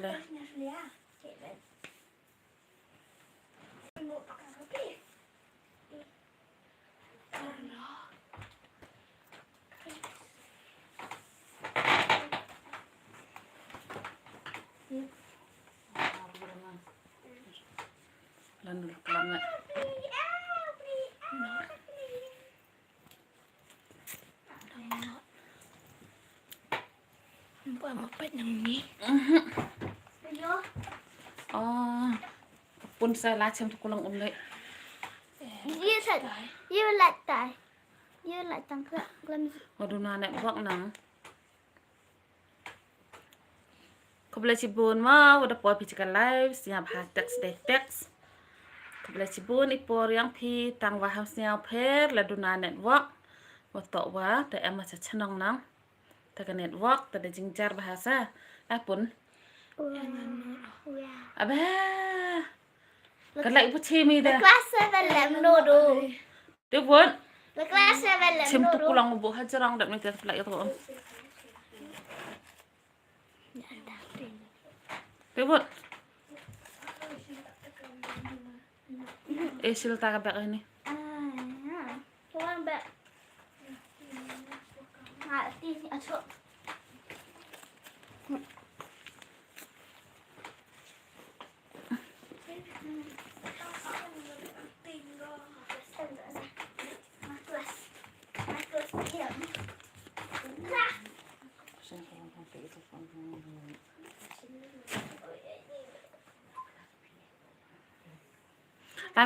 เลยแล้วหนูกลับเนี่ยเปิดมาเป็นอย่างนี้อ๋อปุ่นใส่ลาเชมทุกคนลองอมเลย ยืดหลัดตายยืดหลัดจังก็มาดูนาเนี่ยพวกหนังเขาเลยชิบุนมาวันเดปอยพิจิกันไลฟ์เสียบหาเท็กซ์เด็กเท็กซ์เขาเลยชิบุนอีปอร์ยังพีตังว่าเฮาเสียเพลและดูนาเนี่ยว่าต่อว่าแต่เอ็มมาจะชนองนังแต่กันเน็ตวอล์กแต่เด็กจริงจังbahasaปุ่นอะเบ้กันเลยผู้ชีมีเด้อ kelas velem dodo เดี๋ยวปุ่น kelas velem ชิมตุ dodo กุลังบุหะจรังแบบนี้จะpelak itu om เดี๋ยวปุ่นsilta kabak ini cuman mbak mati asuk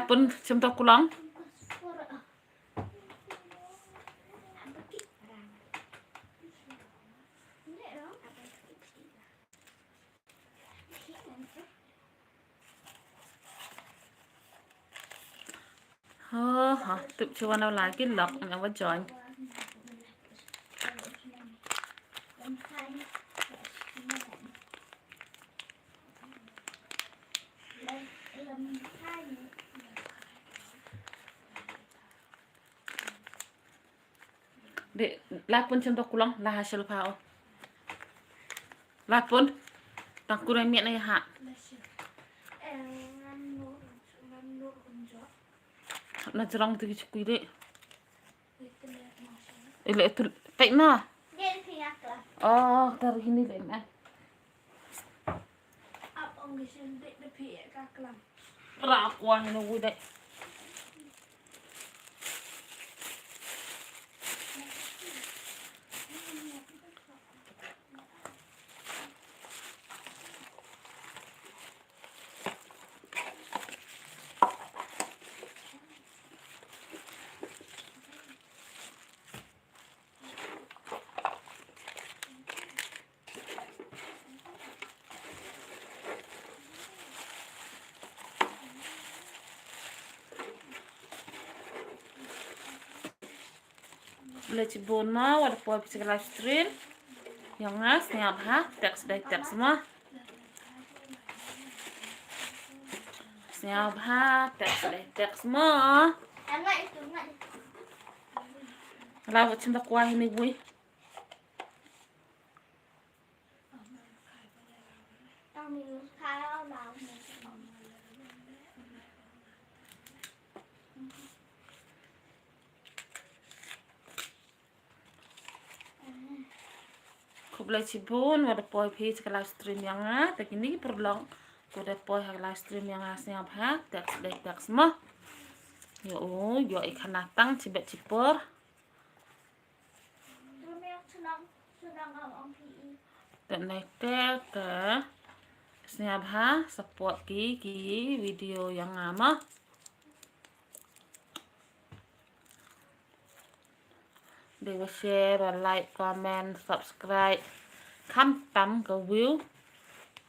punชิมตุกุลังtự cho vào nào lá cái lọc nó vào chọn để lapun chim tok kulang lah hasil pao lapun tak kurang miệng này hạ nó jerang tu cuci kulit ile itu baik na oh dari ini deh nah rakuan ini gue deh boleh cibun mau ada poin bisa live stream yang ngas nyap ha teks dari teks semua nyap ha teks dari teks semua lalu cinta kuah ini gue boleh cibun ada poin page ke live stream yang ngat tapi ini perlu ada poin live stream yang ngasnya apa teks dari teks semua yo ikan natang cibet cipor dan naik ke senyabha support ki video yang ngama Dewa share, like, comment, subscribe ខំតាមក៏ view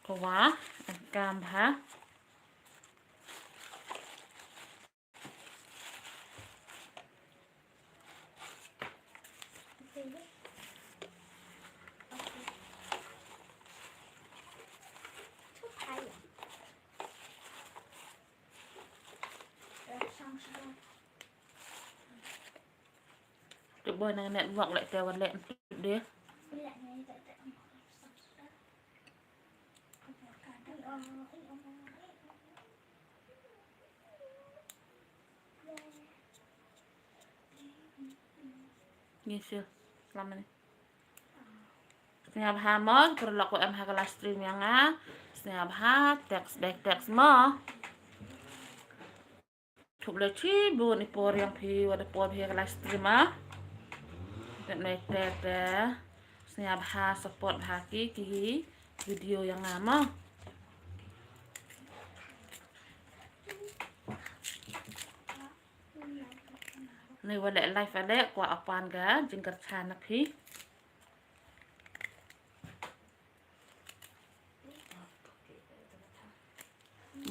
ក៏វ៉ាអង្កាមហាBữa nay mẹ vọng lại tèo vật lẹn đi Ngisil selama ini. Setiap hamon perlaku em kelas stream yang setiap teks teks mo. Chụp lấy chi buồn đi por yang phi và por phi kelas stream dan naik tete setiap support kiki video yang lama. Này vào lại live vào đấy quả apaan ga jengker canak hi.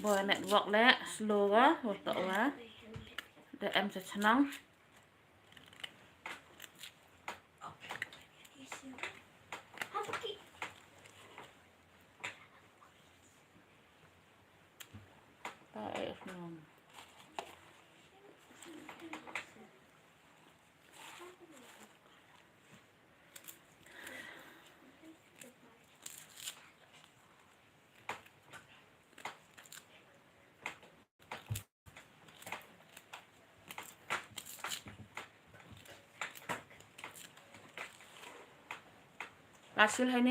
Boy network lẹ slow quá hoặc tọ quá để em sẽ nóng. Tại Hasil hay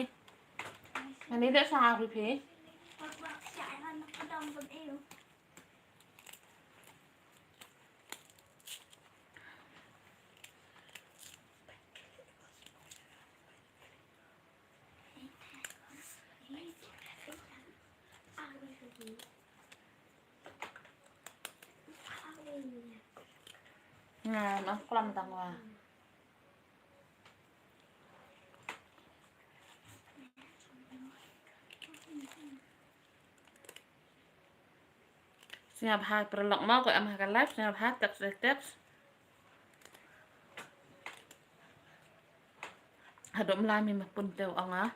ni đã sao rồi phí. Nah, nó làm tặng quà. Setiap hari perlok mau kok em live setiap hari teks. Hadok melami mapun teu anga.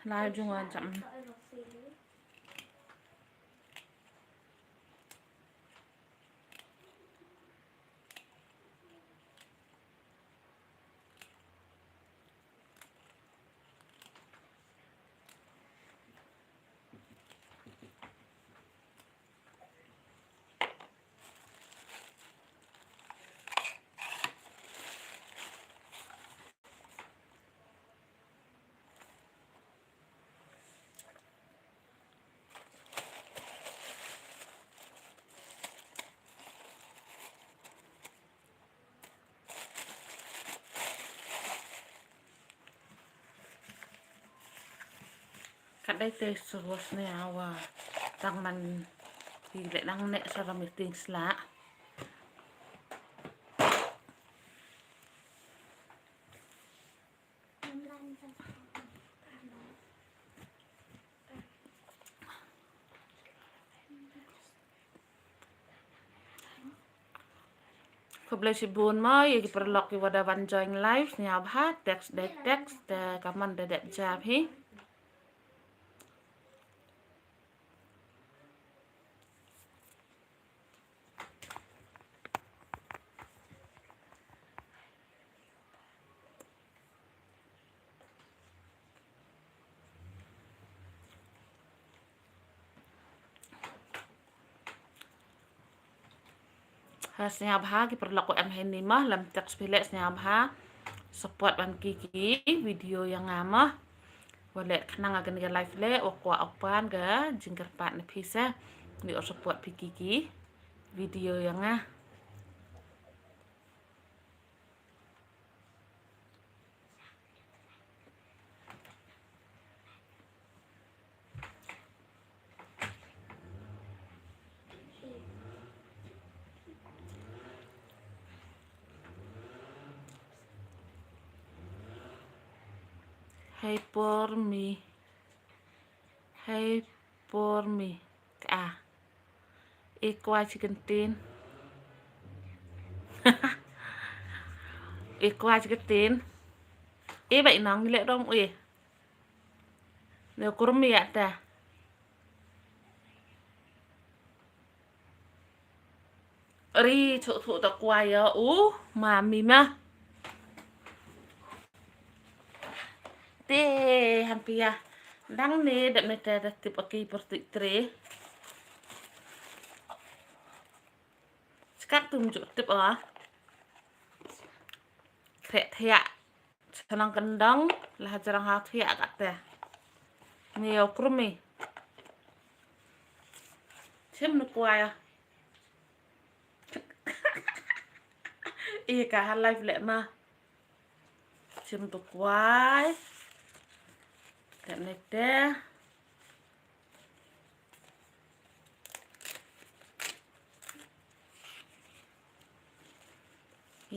Live juga jam. Kadai teh terus ni awa tang man tidak nang nek sara meeting sla. Kebeli si bun mau ya perlok wada van join live ni abha teks kaman dadak jab hi. Setiap hari perlaku em ini mah lam teks pilek setiap hari support ban kiki video yang ngama boleh kenang akan ga live le wakwa apan ga jingkar pat na pisa ni support kiki video yang Hey por me Ikwa chicken tin Ikwa chicken tin vậy nó lệ đông ui nếu kurmi ya ta ri chỗ thủ ta qua ya mà mi ma tê hampir dang ni dak mete tip aki portik tre sekat tu muncul tip krek thia senang kendang lah jarang hak thia kat teh ni okrumi sim nu kuaya ka live le ma sim tu kuai dak mete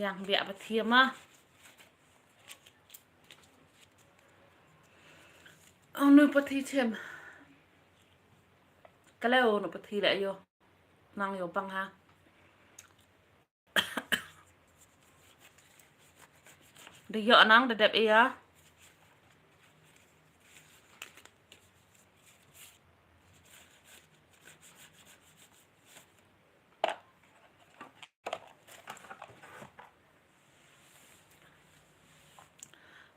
yang biak petia mah nu pethi chem kalau nu pethi la yo nang yo bang ha de yo nang de dep ya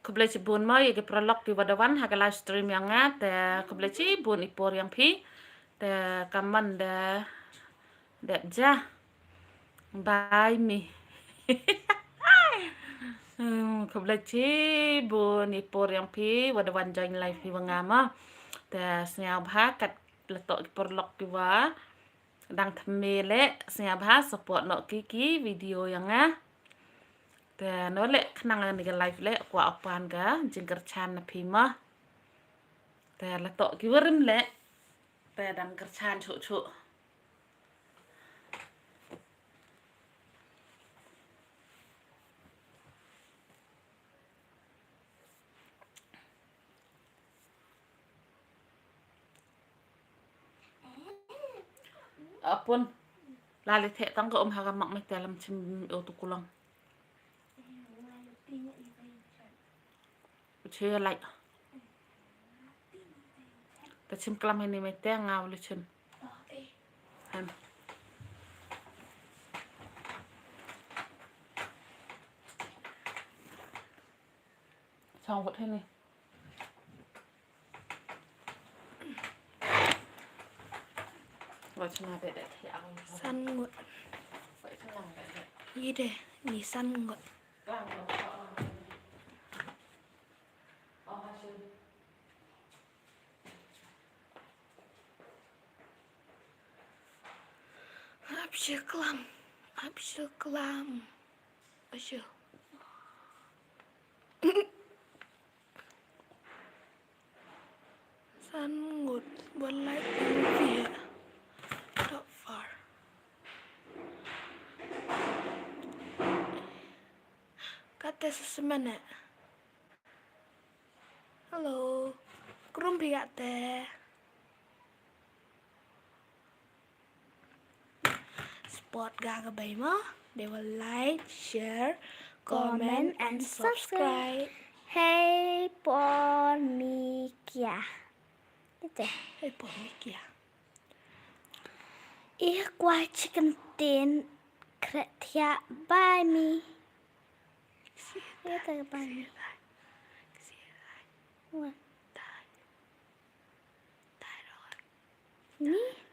Kebelah cibun mah ya prolog pi wadawan haga live stream yang te kebelah cibun ipor yang pi te kaman de jah bye me kebelah cibun ipor yang pi wadawan join live pi wangama te senyap ha kat letok prolog pi wa dang thmele senyap ha support nok kiki video yang te no le khnang ni live le kwa apan ga jingker chan na phima te la to ki werim le te dang ker chan chu apun lali the tang ko haga mak me dalam chim o tu kulang chơi lại ta chim clam này mày té ngào lên chân em xong vật thế này rồi cho nó để thẹo săn ngột vậy thằng làm vậy gì đây nhỉ săn ngột Abşıklam. Aşı. Săn ngột buồn lại tiếng Việt. Not far. Kata sesemana. Halo. Kerumpi kata. Support Gaga Baima. They will like, share, comment, and subscribe. Hey Pormikia. Itu. Hey Pormikia. Qua chicken tin kretia by me. Itu by me. What? Ni?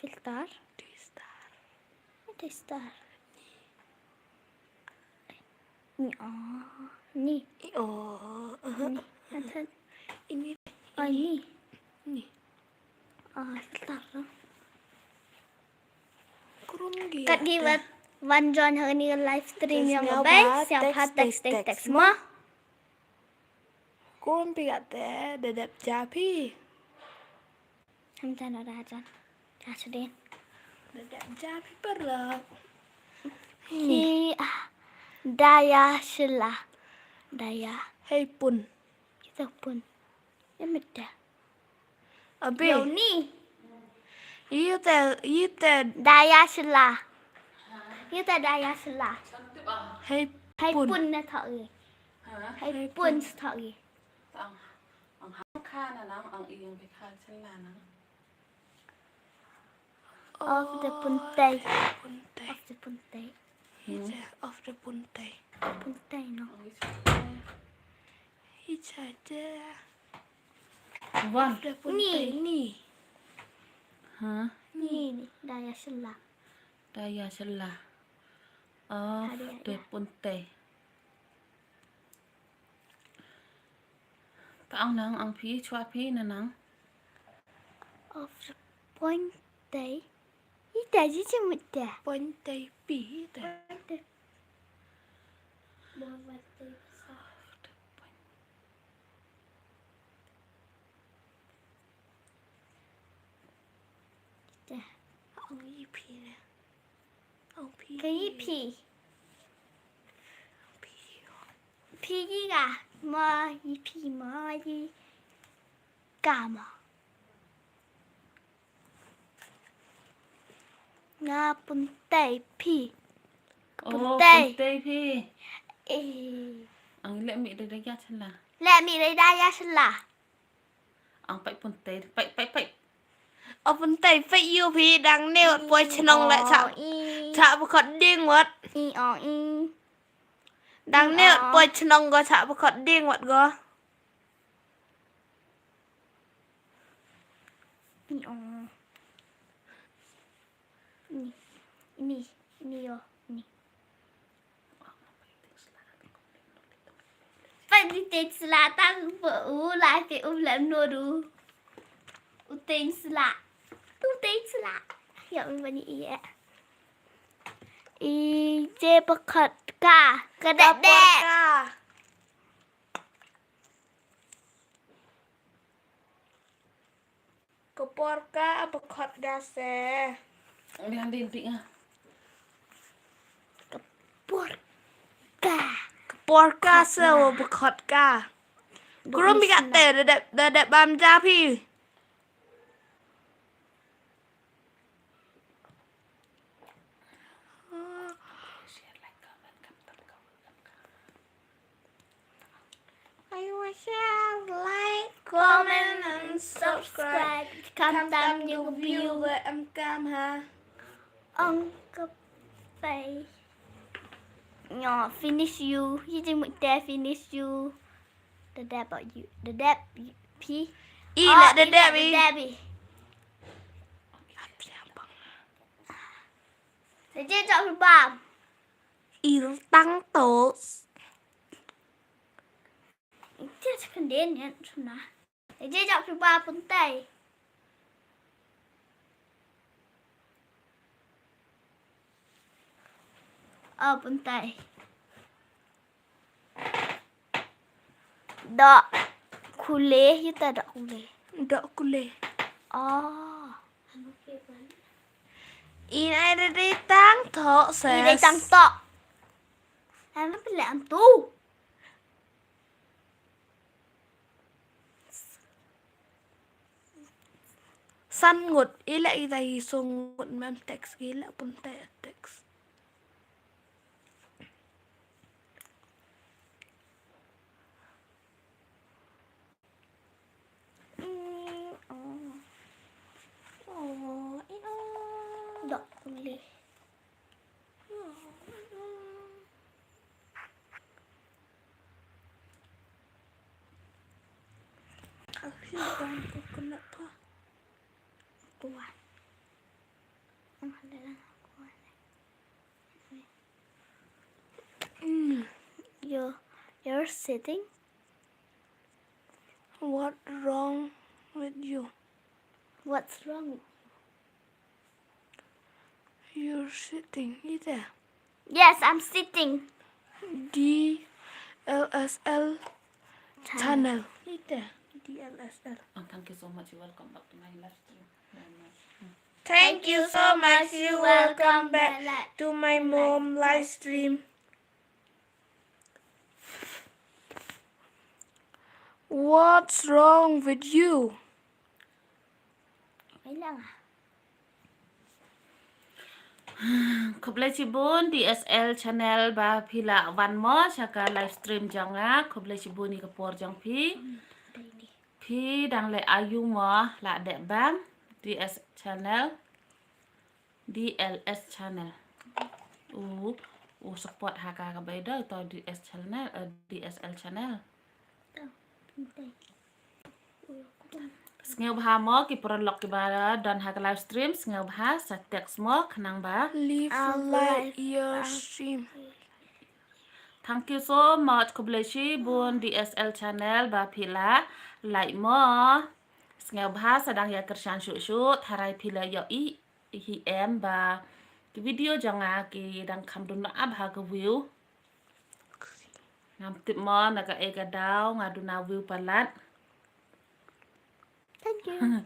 Filter? Ada star. Ni ni. Oh. Ada. Ini. Oh ni. Ni. Filter. Kurung gitu. Kat givat Van John hari ni live stream yang baik. Siapa text semua? Kurung kata dedap japi. Hamzah nak dah Jasudin. Dedap japi perlu. Hi daya shelah. Daya. Hey pun. Kita pun. Ya meda. Abi. Yo ni. Iya Daya shelah. Kita daya shelah. Hey Hai pun. pun na thọ gì? Hai pun thọ gì? ang kha na nang ang iyang bikha sala nang Of the puntay. Punte. Of the puntay. Ping. of the puntai. Puntai no. It's ada One. of the puntai ni. Hah? Ni daya selah. Daya selah. Of Hadiah, the ya. punte. Ang nang ang pi chua pi na nang. Of the puntai. Ita je cemut dah. Puntai pi ta. Dah. Ông yi pi nè. Ông pi. Cái pi. Pi. Pi gì cả. Mà yi pi mà yi. Cả mà. Nga puntai pi. Oh, Punte. punte pi. Ê. Ang lệ mi đây ya chân là. Lẹ mi đây daya selah. Ang pai punte. Pai. Ông puntai phải yêu pi đang nêu bôi chân ông lại chạm. Chạm một con điên mất. Y o y. Đang nêu bôi chân ông có chạm một con điên mất go. Y o. Ni yo. Ni. Phải đi tên sla tăng vợ lại phải làm nô đủ. Tên sla. Tên sla. Hiểu mình gì ạ? Y dê bạc khật cả. Cái đẹp đẹp. Keporka apa khot dase? Yang din pi ah. Bột cả. Keporka sewa bekhot ka. Guru mi kat te de bam ja pi. I wish like, comment and subscribe. Cam tam Tâm như những view. view về âm cam ha. Ông có phải nhỏ finish you. You didn't want that finish you. The dab about you. The dab P. Y là de de The bi. dabby. Để chơi chọn thứ ba. Y tăng tổ. Chơi chắc cần đến nhé. Để chơi chọn thứ ba bốn tay. Bốn tay. Đọ khule như ta đọ khule. Đọ kule. Y này đi tăng thọ sẽ. Đi đây tăng tọ. Nó phải làm tu. Săn ngụt ý lại dày xuống ngụt mem text ý lại bún tệ text. Đọ khule. Aku kan coconut pa. Kuat. Ang halalang kuat. You're sitting. What wrong with you? What's wrong? You're sitting either. Yes, I'm sitting. DLSL channel. Either. DLSL. Thank you so much. Welcome back to my live stream. Very much. Thank you so much. You welcome back to my mom live stream. What's wrong with you? Mấy lần à? Khop lai chibun DSL channel ba phila one more chaka live stream janga khop lai chibun ni kapor jang phi Đây đi. phi dang le ayu mo la de bang DS channel DLS channel support haka ka bay dah to DS channel DSL channel Sngeu bha mo ki prolog ki ba dan haka live stream sngeu bha sa text mo khnang ba Leave like your stream. Thank you so much Kubleshi bun DSL channel ba pila like mo Sngeu bha sadang ya kershan shu tharai pila yo hi em ba ki video janga ki dang kham dun na abha ka view ngam tip mo na ka ega daw ngaduna view palat Thank you.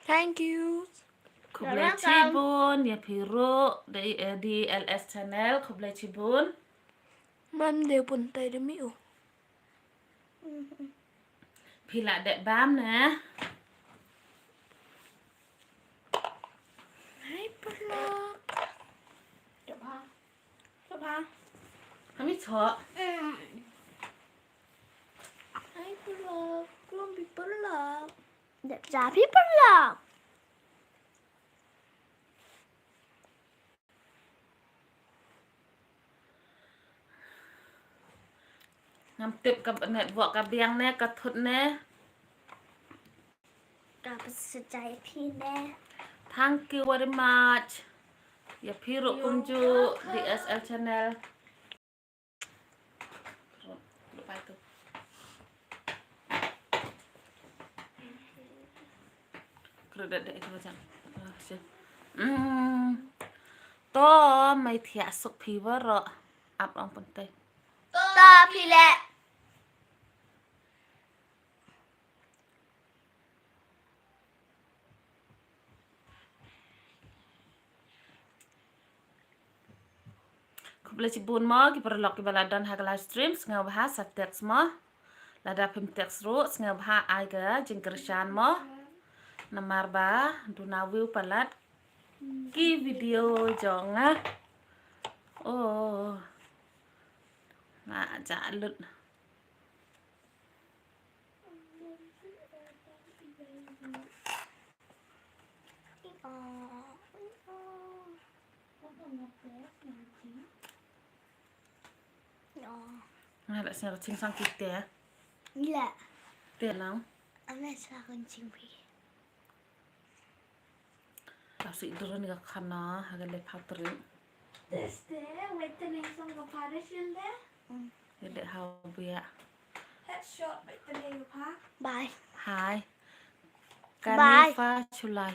Thank you. Kublechi bun ya piro di LS channel Kublechi bun Man đều buồn tay để miu. pila dek bam na Hai pelak. Coba. Coba. kami cho Hai pelak. Belum bị pelak. Đẹp giá people love. ngam tip ka network ka biang ne ka thut ne Cả một sự trái phi nè. Thank you very much ya piro kunju DSL channel lupa itu kredit dek itu macam to mai thia suk phi wa ro ap ong pentai Ta phi lẹ. Kubla cibun mo ki perlok ki baladan ha live stream ngau bahas sa teks mo lada pim teks ru ngau bah ai ga jingkershan mo namar ba duna view palat ki video jonga oh na ja lut na la sing ching sang kit te Lẹ. te lang Anh ấy sao con chim phi. ta si duron ga khana ha ga le phatri Deste, wait till next song of Paris there. ye de how bia Headshot, wait till you pack. Bye. hai Bye. kanifa chulai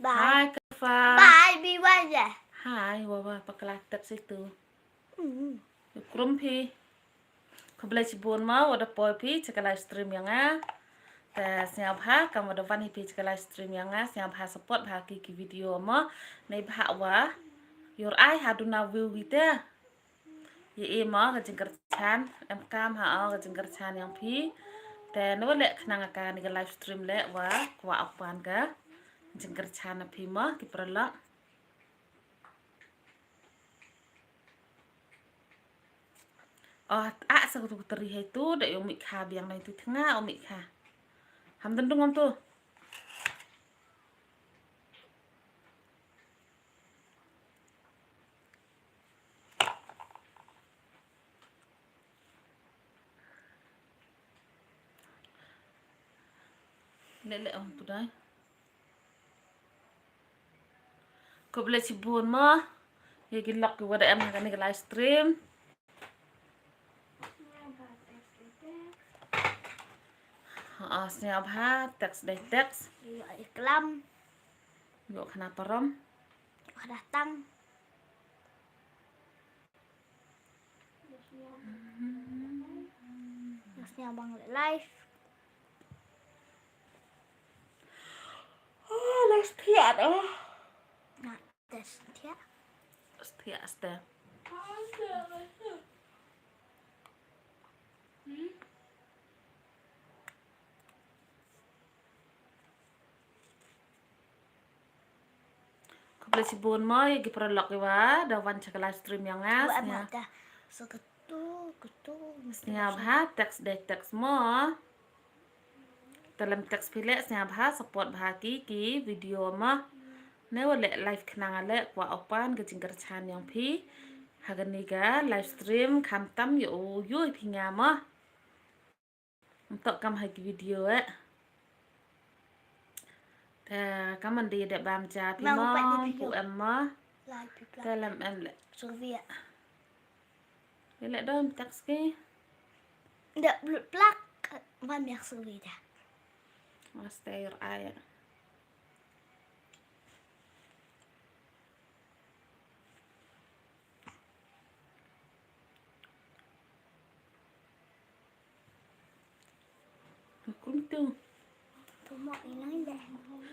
Bye. hai kanifa Bye. Be well. hai wawa pakla tak situ Mm. Krumpi Kubla cibun mau ada poi pi cek live stream yang te siap ha kamu ada van pi cek live stream yang siap ha support ha ki video mo nei bha wa your eye haduna view gitu ye e mo ga jingkar chan em kam ha ga jingkar chan yang pi te no le khnang ka ni live stream le wa kwa apan ga jingkar chan pi mo ki prala sa tu teri itu dak yo mik kha biang nai tu tengah o mik kha ham tendung om tu le om tu dai ko ble cibun mo ye gilak ki wada em ha ni live stream siap ha teks deh teks Gọi Lâm. yo kenapa rom Họ datang. Terusnya abang live. live tiat Nah, tes dia. setia asta Kubla cibun mo gi prolog wa dawan cek live stream yang Buat asnya apa dah? Seketul. siap ha teks deh teks mo dalam teks pilek siap ha support bahaki ki video mo ne wale live kenang ale kwa opan ke jingkar chan yang pi Haganiga livestream kamtam yo pingama. Untuk kam hagi video kaman di ada bamja Mau buat dia pimong video. pu emma Live pula. dalam emle. Survey. Lelak dom teks ke. Ndak belum plak. Mana yang survey dah? Stay your eye. Kuntung. Tunggu ini dah.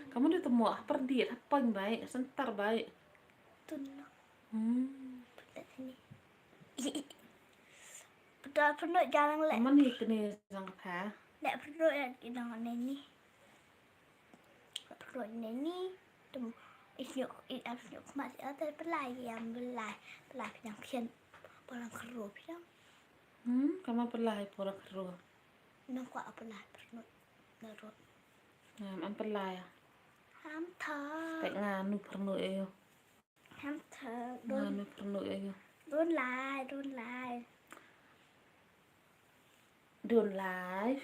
Kamu udah temu perdi apa yang baik, sentar baik. Tunggu. Kat sini. Betul jangan lek. Kamu nih kini sang pa. Lek perlu yang dengan ini. Perlu ini. Tunggu. Isyuk masih ada pelai yang belai yang kian orang kerup yang Kamu pelai pura keru. nampak apa lah perlu narut. Am pelai. Ham thơ. Tại nganu pernu ayo. Ham thơ. Nganu pernu ayo. Đun lại. Don't live.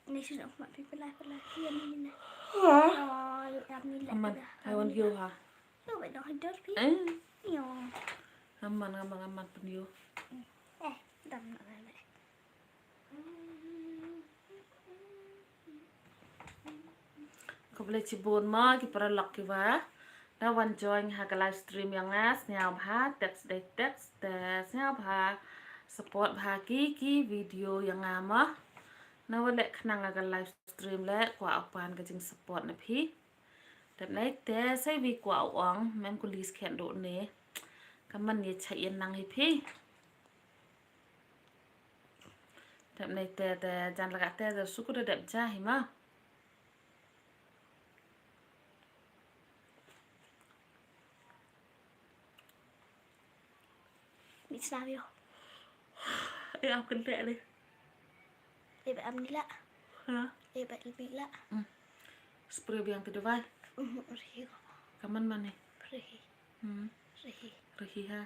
Ini sudah mak pelai kian ini nah. Rồi làm như lẹ. Aman, I want you ha. Đâu vậy đó hết pi. Yo. Aman pun you. Đâm lại vậy. Kau boleh cibun ma ki para lok ki wa. Na wan join ha ka live stream yang ngas nyau ha text nyau ha support ha ki video yang ngama. Na wa lek khnang ka live stream lek kwa apan ka jing support na phi. Dat nai te sai vi kwa ong mem ku lis khen do ne. Kaman ye chai yen nang hi phi. Dat nai te jan laga te suku da dep ja hi ma. Bị sao vô? Em học kinh tệ đi. Để bạn đi lạ. Hả? Để bạn bị lạ. Spray biang tidur vai. Rihi. Kaman mana? Rihi. Rihi. Rihi ha.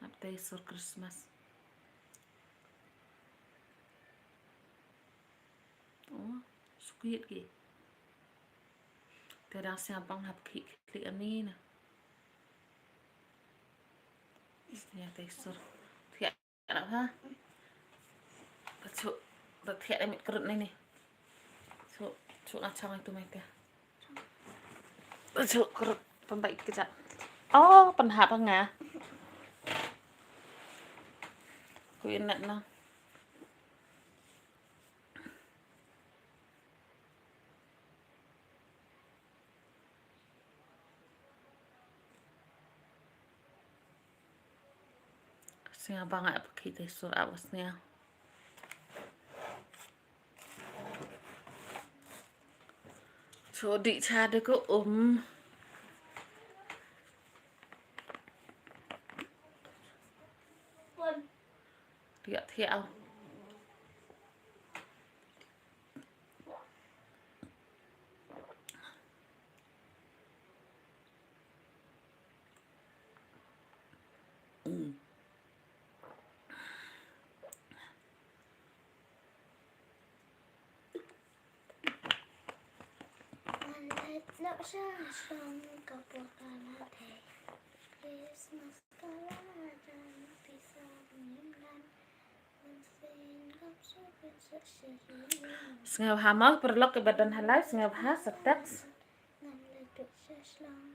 Update for Christmas. Oh, sweet ki. Terang siapang hap klik ani na. Ya tekstur. Thiệt nào ha. Thật thiệt em bị cật này nè. Chỗ nào trong anh tụi mày kìa. Chỗ cật phần bậy cái dạng. Phần hạp hả ngà. Cô yên nặng nào. Singa banget pakai tekstur awasnya. Chỗ đi cha được có Địa theo. Lỡ ra xong cả buộc là thề Christmas cả là đàn vì sao những lần mình xin gấp số bên sợ sẽ Sengaja hamal perlok ke badan halal sengaja ha seteks. ngăn lời được sẽ lòng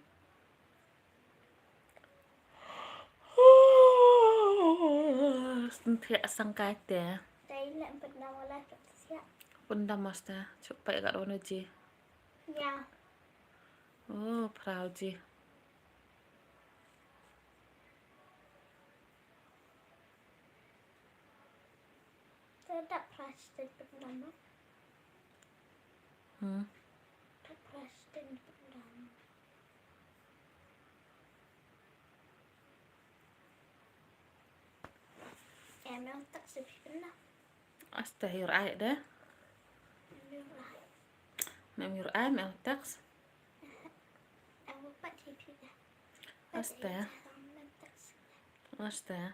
Thiệt sang cái tè. đây là một năm ở lại sẽ Bunda mas ta. Coba ya kak Rono ji. nhà Oh, proud ji. tôi đặt plastic một năm đó đặt plastic một năm em đang tắt sự biến nào Astahir ayat dah. em đang lại Mem your eye, mem teks. Pati pida. Aste. Aste.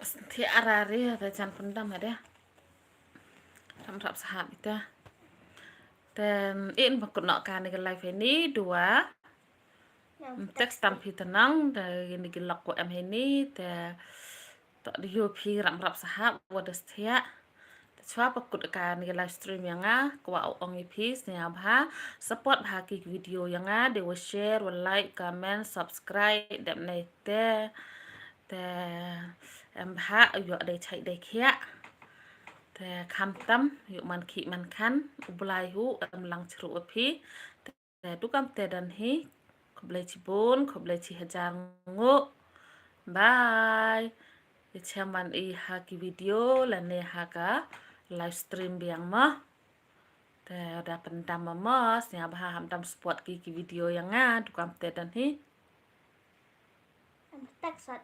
Thì arari ada jangan pendam ada. Sambap sahab itu. Dan in menggunakan live ini 2 teks tampi tenang dari ini gelak em ini tak di yopi rap sahab wadah setia. Chua pakutkan di live stream yang kwa ong ipis ni abha support bahagi video yang they will share, will like, comment, subscribe dan nete em bha yo ada cai dai khia te kham tam yo man khi man khan ublai hu em lang chru api te tukam te dan hi khoblai chibun khoblai chi hajar ngo bye chaman i haki video lane haka live stream biang mah te ada pendam mas nya bah ham tam support ki video yang tukam te dan hi Teksot.